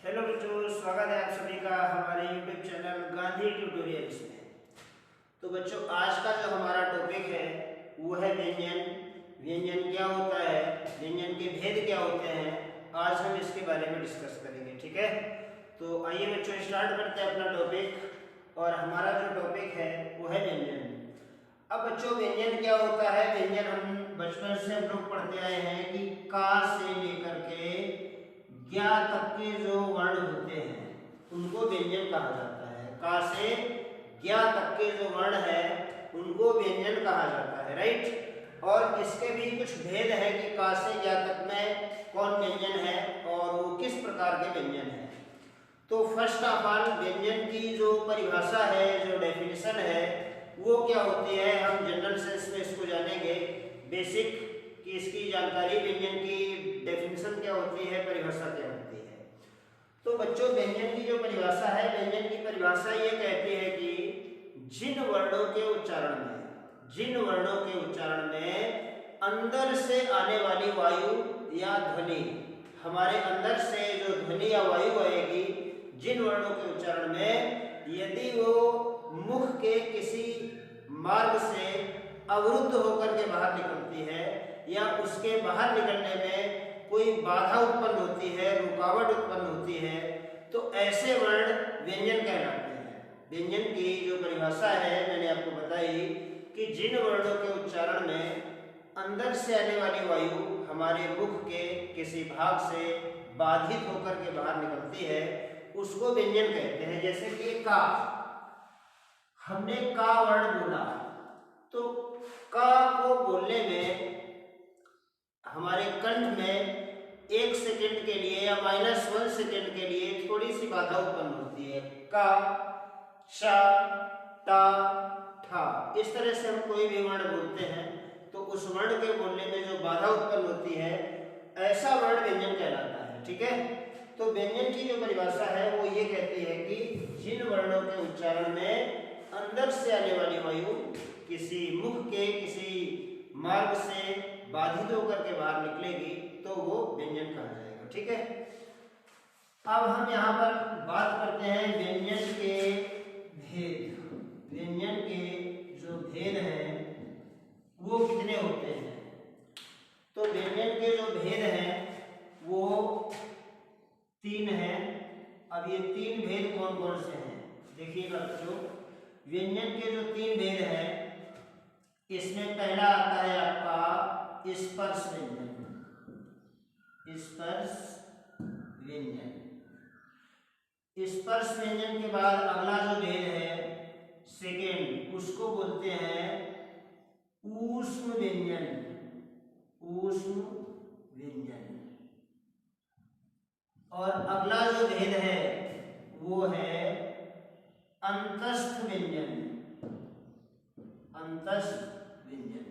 Hello बच्चों, स्वागत है आप सभी का हमारे YouTube चैनल गांधी ट्यूटोरियल्स में। तो बच्चों, आज का जो हमारा टॉपिक है वो है व्यंजन। व्यंजन क्या होता है, व्यंजन के भेद क्या होते हैं, आज हम इसके बारे में डिस्कस करेंगे। ठीक है, तो आइए बच्चों स्टार्ट करते हैं अपना टॉपिक। और हमारा जो टॉपिक है वो है व्यंजन। अब बच्चों, व्यंजन क्या होता है? व्यंजन हम बचपन से हम लोग पढ़ते आए हैं कि का से लेकर के ज्ञा तक के जो वर्ण होते हैं उनको व्यंजन कहा जाता है। का से ज्ञा तक के जो वर्ण है उनको व्यंजन कहा जाता है, राइट। और इसके भी कुछ भेद है कि का से ज्ञा तक में कौन व्यंजन है और वो किस प्रकार के व्यंजन है। तो फर्स्ट ऑफ ऑल, व्यंजन की जो परिभाषा है, जो डेफिनेशन है, वो क्या होती है, हम जनरल सेंस में इसको जानेंगे। बेसिक कि इसकी जानकारी, व्यंजन की डेफिनेशन क्या होती है, परिभाषा क्या होती है। तो बच्चों, व्यंजन की जो परिभाषा है, व्यंजन की परिभाषा ये कहती है कि जिन वर्णों के उच्चारण में अंदर से आने वाली वायु या ध्वनि, हमारे अंदर से जो ध्वनि या वायु आएगी, जिन वर्णों के उच्चारण में यदि वो मुख के किसी मार्ग से अवरुद्ध होकर के बाहर निकलती है या उसके बाहर निकलने में कोई बाधा उत्पन्न होती है, रुकावट उत्पन्न होती है, तो ऐसे वर्ण व्यंजन कहलाते हैं। व्यंजन की जो परिभाषा है मैंने आपको बताई कि जिन वर्णों के उच्चारण में अंदर से आने वाली वायु हमारे मुख के किसी भाग से बाधित होकर के बाहर निकलती है उसको व्यंजन कहते हैं। जैसे कि का, हमने का वर्ण बोला, तो का को बोलने में हमारे कंठ में 1 सेकंड के लिए या -1 सेकंड के लिए थोड़ी सी बाधा उत्पन्न होती है। का, चा, टा, ठा, इस तरह से हम कोई भी वर्ण बोलते हैं तो उस वर्ण के बोलने में जो बाधा उत्पन्न होती है, ऐसा वर्ण व्यंजन कहलाता है। ठीक है, तो व्यंजन की जो परिभाषा है वो ये कहती है कि जिन वर्णों के उच्चारण में अंदर से आने वाली वायु किसी मुख के किसी मार्ग से बाधित होकर के बाहर निकलेगी तो वो व्यंजन कहा जाएगा। ठीक है, अब हम यहाँ पर बात करते हैं व्यंजन के भेद। व्यंजन के जो भेद हैं वो कितने होते हैं? तो व्यंजन के जो भेद हैं वो 3 हैं। अब ये 3 भेद कौन कौन से हैं देखिएगा बच्चों। व्यंजन के जो 3 भेद हैं, इसमें पहला आता है आपका स्पर्श व्यंजन। स्पर्श व्यंजन, स्पर्श व्यंजन के बाद अगला जो भेद है सेकेंड, उसको बोलते हैं ऊष्म व्यंजन। ऊष्म व्यंजन। और अगला जो भेद है वो है अंतस्थ व्यंजन। अंतस्थ व्यंजन।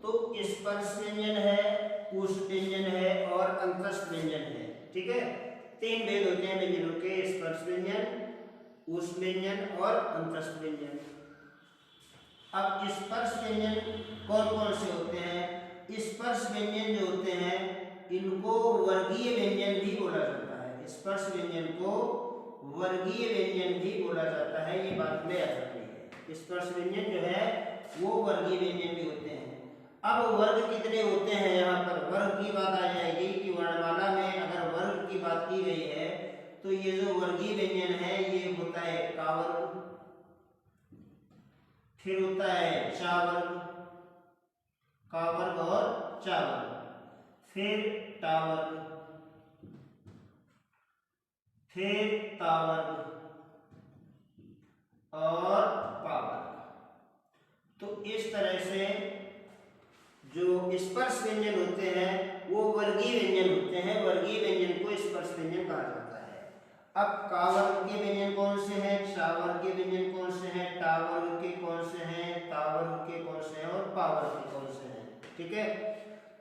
तो स्पर्श व्यंजन है, ऊष्म व्यंजन है और अंतस्थ व्यंजन है। ठीक है, 3 भेद होते हैं व्यंजनों के, स्पर्श व्यंजन, ऊष्म व्यंजन और अंतस्थ व्यंजन। अब स्पर्श व्यंजन कौन कौन से होते हैं? स्पर्श व्यंजन जो होते हैं इनको वर्गीय व्यंजन भी बोला जाता है। स्पर्श व्यंजन को वर्गीय व्यंजन भी बोला जाता है, ये बात में याद रखिए। स्पर्श व्यंजन जो है वो वर्गीय व्यंजन भी होते हैं। अब वर्ग कितने होते हैं? यहाँ पर वर्ग की बात आ जाएगी कि वर्णमाला में अगर वर्ग की बात की गई है तो ये जो वर्गीय व्यंजन है ये होता है का वर्ग, फिर होता है चा वर्ग, का वर्ग और चा वर्ग, फिर टा वर्ग, फिर ता वर्ग और पा वर्ग। तो इस तरह से जो स्पर्श व्यंजन होते हैं वो वर्गीय व्यंजन होते हैं। वर्गीय व्यंजन को स्पर्श व्यंजन कहा जाता है। अब का वर्ग के व्यंजन कौन से हैं, चा वर्ग के व्यंजन कौन से हैं, टा वर्ग के कौन से हैं, ता वर्ग के कौन से हैं और पा वर्ग के कौन से हैं। ठीक है,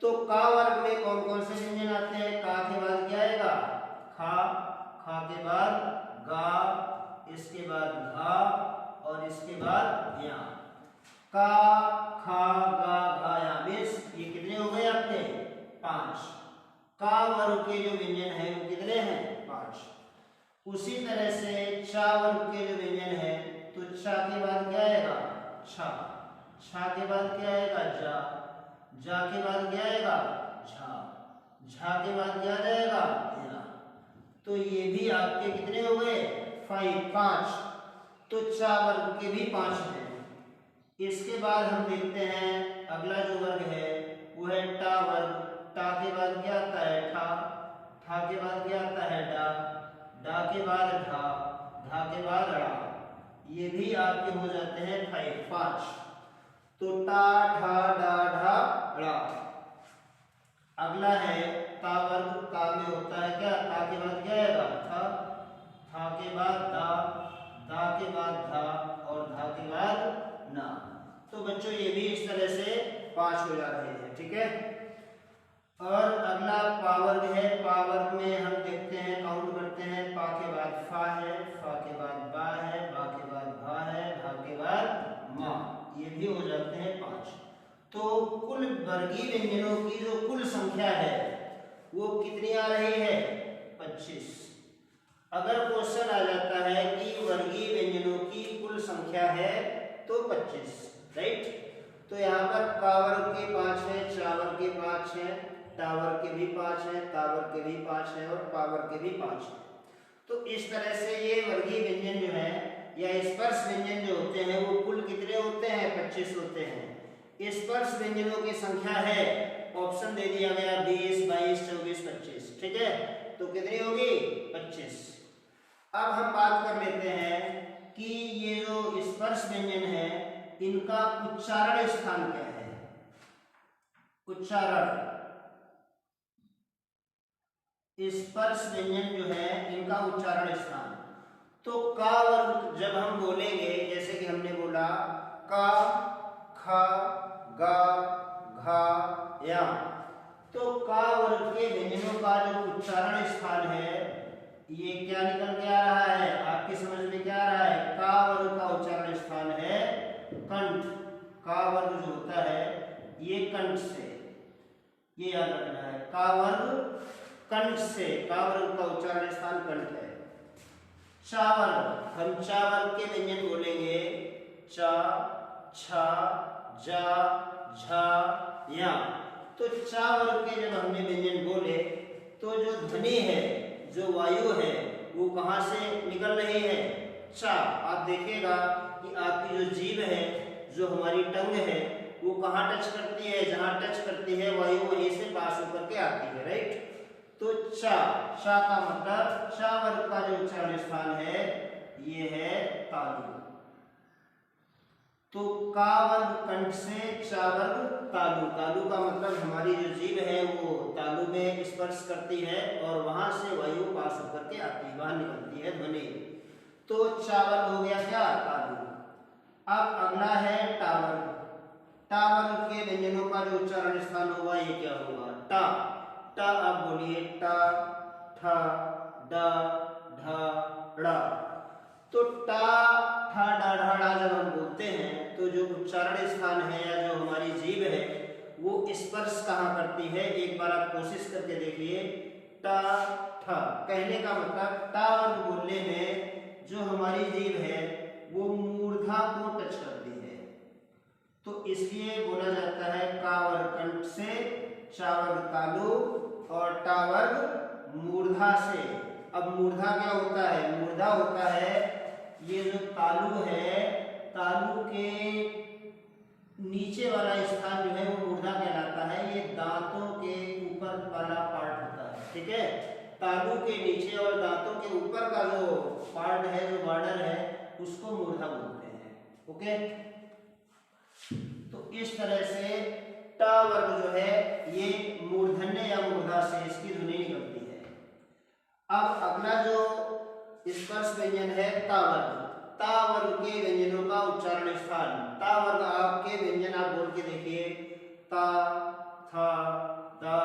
तो का वर्ग में कौन कौन से व्यंजन आते हैं? का के बाद क्या आएगा? खा, खा के बाद गा, इसके बाद घा और इसके बाद या। का, खा, गा, घा, या, ये कितने हो गए आपके? 5। का वर्ग के जो व्यंजन है वो कितने हैं? 5। उसी तरह से चा वर्ग के जो व्यंजन है, तो चा के बाद क्या आएगा? छा। छा के बाद क्या आएगा? जा। जा के बाद क्या आएगा? झा। झा के बाद क्या आ जाएगा? या। तो ये भी आपके कितने हो गए? 5। तो चा वर्ग के भी 5 हैं। इसके बाद हम देखते हैं अगला जो वर्ग है वो है टा वर्ग। टा के बाद क्या आता है? ठा। ठा के बाद क्या आता है? डा। डा के बाद ढा। ढा के बाद ड़ा। ये भी आपके हो जाते हैं 5। तो टा, ठा, डा, ढा, ड़ा। अगला है ता वर्ग। ता में होता है क्या? ता के बाद क्या आएगा? था। था के बाद दा। दा के बाद धा और धा के बाद ना। तो बच्चों ये भी इस तरह से 5 हो जा रहे हैं। ठीक है। और अगला पा वर्ग है। पा वर्ग में हम देखते हैं, काउंट करते हैं। पा के बाद फा है, फा के बाद बा है, बा के बाद भा है, भा के बाद मा। ये भी हो जाते हैं 5। तो कुल वर्गीय व्यंजनों की जो कुल संख्या है वो कितनी आ रही है? 25। अगर क्वेश्चन आ जाता है कि वर्गीय व्यंजनों की कुल संख्या है तो 25, राइट। तो यहाँ पर का वर्ग के 5 है, चा वर्ग के 5 है, टा वर्ग के भी 5 है, ता वर्ग के भी 5 है और पा वर्ग के भी 5 है। तो इस तरह से ये वर्गीय व्यंजन जो है या स्पर्श व्यंजन जो होते हैं वो कुल कितने होते हैं? 25 होते हैं। स्पर्श व्यंजनों की संख्या है, ऑप्शन दे दिया गया 20, 22, 24, 25। ठीक है। तो कितनी होगी? 25। अब हम बात कर लेते हैं कि ये जो स्पर्श व्यंजन है इनका उच्चारण स्थान क्या है? उच्चारण स्पर्श व्यंजन जो है इनका उच्चारण स्थान। तो का वर्ग जब हम बोलेंगे, जैसे कि हमने बोला का, खा, गा, घा, या, तो का वर्ग के व्यंजनों का जो उच्चारण स्थान है ये क्या निकल के आ रहा है? आपकी समझ में क्या आ रहा है? का वर्ग का उच्चारण स्थान है कंठ। का वर्ग जो होता है ये कंठ से, ये याद रखना है। का वर्ग कंठ से, का वर्ग का उच्चारण स्थान कंठ है। चा वर्ग, हम चा वर्ग के व्यंजन बोलेंगे चा, छा, जा, झा, या। तो चा वर्ग के जब हमने व्यंजन बोले तो जो ध्वनि है, जो वायु है वो कहाँ से निकल रही है? चा। आप देखिएगा कि आपकी जो जीभ है, जो हमारी टंग है वो कहाँ टच करती है? जहाँ टच करती है वायु वहीं से पास होकर के आती है, राइट। तो चा, चा का मतलब चा वर्ग का जो उच्चारण स्थान है ये है तालु। तो का वर्ग कंठ से, चा वर्ग तालु। तालु का मतलब हमारी जो जीभ है वो तालु में स्पर्श करती है और वहां से वायु पास होकर के आती है, वहां निकलती है ध्वनि। तो चा वर्ग हो गया क्या? तालु। अब अगला है टा वर्ग। टा वर्ग के व्यंजनों का जो उच्चारण स्थान होगा ये क्या होगा? टा। टा आप बोलिए टा, ठा, डा, ढा, ड़ा। तो टा, ठा, डा, ढा, ड़ा जब हम बोलते हैं तो जो उच्चारण स्थान है या जो हमारी जीभ है वो स्पर्श कहाँ करती है? एक बार आप कोशिश करके देखिए। टा, ठा कहने का मतलब टा वर्ग बोलने में जो हमारी जीभ है वो मूर्धा को टच करती है, तो इसलिए बोला जाता है का वर्ग कंठ से, चा वर्ग तालु और टा वर्ग मूर्धा से। अब मूर्धा क्या होता है? मूर्धा होता है ये जो तालु है, तालु के नीचे वाला स्थान जो है वो मूर्धा कहलाता है। ये दांतों के ऊपर वाला पार्ट होता है, ठीक है। तालु के नीचे और दांतों के ऊपर का जो पार्ट है, जो बॉर्डर है, उसको मूर्धा बोलते हैं। ओके। तो इस तरह से टा वर्ग जो है ये मूर्धन्य या मूर्धा से इसकी ध्वनि निकलती है। अब अगला जो स्पर्श व्यंजन है ता वर्ग। ता वर्ग के व्यंजनों का उच्चारण स्थान। ता वर्ग आपके व्यंजन आप बोल के देखिए। ता, था, दा,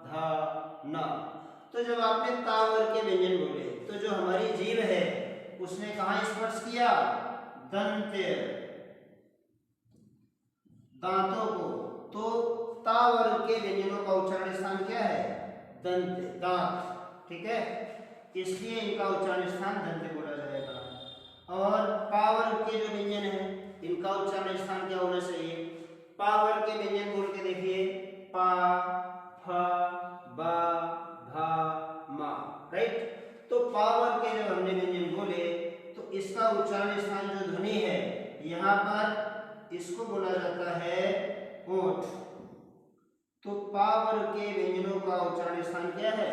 धा, ना। तो जब आपने ता वर्ग के व्यंजन बोले तो जो हमारी जीभ है उसने कहाँ स्पर्श किया? दंत्य, दांतों को। तो ता वर्ग के व्यंजनों का उच्चारण स्थान क्या है? दंत, दांत, ठीक है, इसलिए इनका उच्चारण स्थान दंत बोला जाएगा। और पावर के जो व्यंजन है इनका उच्चारण स्थान क्या होना चाहिए? पावर के व्यंजन बोल के देखिए, पा, फ, बा, भा, मा, राइट। तो पावर के जब हमने व्यंजन बोले तो इसका उच्चारण स्थान जो ध्वनि है यहाँ पर इसको बोला जाता है ओठ। तो पावर के व्यंजनों का उच्चारण स्थान क्या है?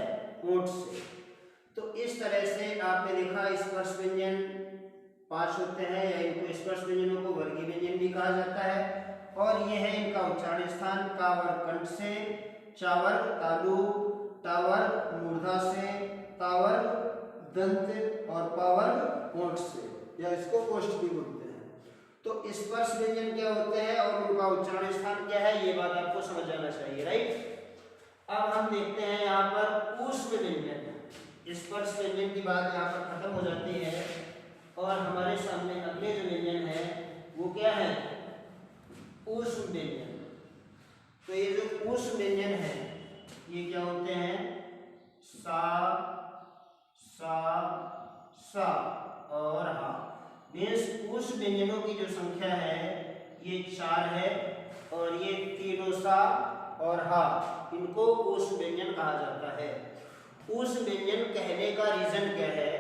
ओठ से। तो इस तरह से आपने देखा स्पर्श व्यंजन 5 होते हैं, या इनको स्पर्श व्यंजनों को वर्गीय व्यंजन भी कहा जाता है। और यह है इनका उच्चारण स्थान, कावर कंठ से, चावर तालु, टावर मूर्धा से, तावर दंत और पावर ओठ से, या इसको ओष्ठ भी बोलते हैं। तो स्पर्श व्यंजन क्या होते हैं और उनका उच्चारण स्थान क्या है, ये बात आपको समझ जाना चाहिए, राइट। अब हम देखते हैं यहाँ पर ऊष्म व्यंजन। स्पर्श व्यंजन की बात यहाँ पर खत्म हो जाती है और हमारे सामने अगले जो व्यंजन है वो क्या है? ऊष्म व्यंजन। तो ये जो ऊष्म व्यंजन है ये क्या होते हैं? सा, सा, सा और हा। मीन्स ऊष्म व्यंजनों की जो संख्या है ये 4 है और ये तीनों सा और हा, इनको ऊष्म व्यंजन कहा जाता है। ऊष्म व्यंजन कहने का रीजन क्या है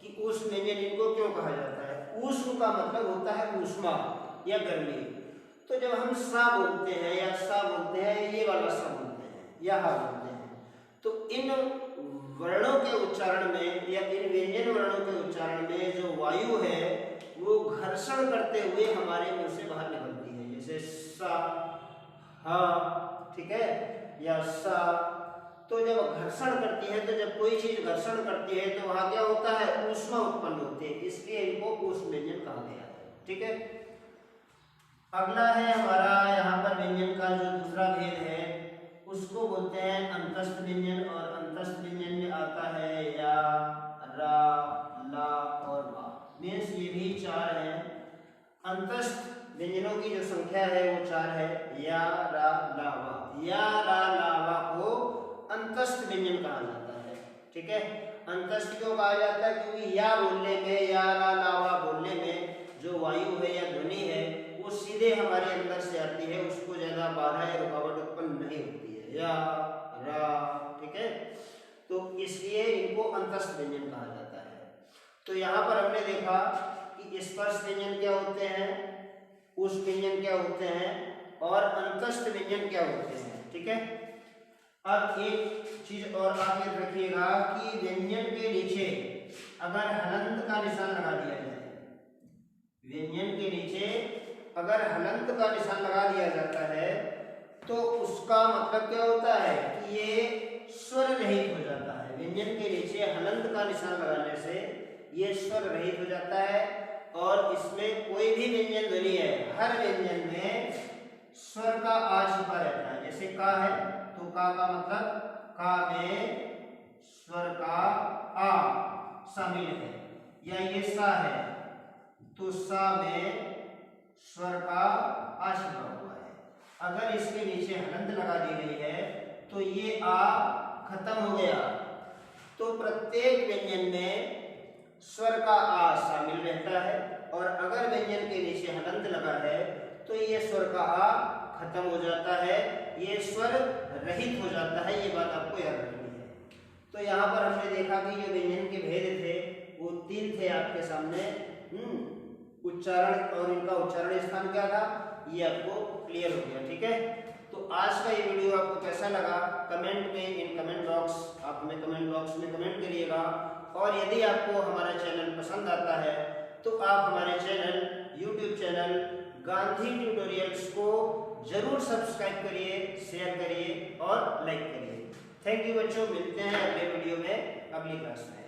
कि ऊष्म व्यंजन इनको क्यों कहा जाता है? ऊष्म का मतलब होता है ऊष्मा या गर्मी। तो जब हम सा बोलते हैं या सा बोलते हैं, ये वाला सा बोलते हैं या हा बोलते हैं, तो इन वर्णों के उच्चारण में या इन व्यंजन वर्णों के उच्चारण में जो वायु है वो घर्षण करते हुए हमारे मुंह से बाहर निकलती है। जैसे सा, हा, ठीक है, या सा। तो जब घर्षण करती है, तो जब कोई चीज घर्षण करती है तो वहां क्या होता है? ऊष्मा उत्पन्न होती है, इसलिए इनको ऊष्म व्यंजन कहा गया है, ठीक है। अगला है हमारा यहाँ पर व्यंजन का जो दूसरा भेद है उसको बोलते हैं अंतस्थ व्यंजन। और अंतस्थ व्यंजन में आता है या, रा, ला और वा। मीन्स ये भी 4 है। अंतस्थ व्यंजनों की जो संख्या है वो 4 है, या, रा, ला, वा। या, रा, ला, वा को अंतस्थ व्यंजन कहा जाता है, ठीक है। अंतस्थ क्यों कहा जाता है? क्योंकि या बोलने में, या, रा, ला, वा बोलने में जो वायु है या ध्वनि है वो सीधे हमारे अंदर से आती है, उसको ज्यादा बाधा या रुकावट उत्पन्न नहीं होती है, या, रा, ठीक है। तो इसलिए इनको अंतस्थ व्यंजन कहा जाता है। तो यहाँ पर हमने देखा कि स्पर्श व्यंजन क्या होते हैं, ऊष्म व्यंजन क्या होते हैं और अंतस्थ व्यंजन क्या होते हैं, ठीक है। अब एक चीज और आप याद रखिएगा कि व्यंजन के नीचे अगर हलंत का निशान लगा दिया जाए, व्यंजन के नीचे अगर हलंत का निशान लगा दिया जाता है तो उसका मतलब क्या होता है कि ये स्वर रहित हो जाता है। व्यंजन के नीचे हलंत का निशान लगाने से ये स्वर रहित हो जाता है और इसमें कोई भी व्यंजन ध्वनि है, हर व्यंजन में स्वर का आ छिपा रहता है। जैसे का है तो का मतलब का में स्वर का आ शामिल है, या ये सा है तो सा में स्वर का आ छिपा हुआ है। अगर इसके नीचे हलंत लगा दी गई है तो ये आ खत्म हो गया। तो प्रत्येक व्यंजन में स्वर का आ शामिल रहता है और अगर व्यंजन के नीचे हलंत लगा है तो ये स्वर का आ खत्म हो जाता है, ये स्वर रहित हो जाता है। ये बात आपको याद रखनी है। तो यहाँ पर हमने देखा कि जो व्यंजन के भेद थे वो 3 थे आपके सामने। उच्चारण और इनका उच्चारण स्थान क्या था ये आपको क्लियर हो गया, ठीक है। तो आज का ये वीडियो आपको कैसा लगा कमेंट में, इन कमेंट बॉक्स आप हमें कमेंट बॉक्स में कमेंट करिएगा। और यदि आपको हमारा चैनल पसंद आता है तो आप हमारे channel YouTube channel Gandhi tutorials को जरूर सब्सक्राइब करिए, शेयर करिए और लाइक करिए। थैंक यू बच्चों, मिलते हैं अगले वीडियो में अगली क्लास में।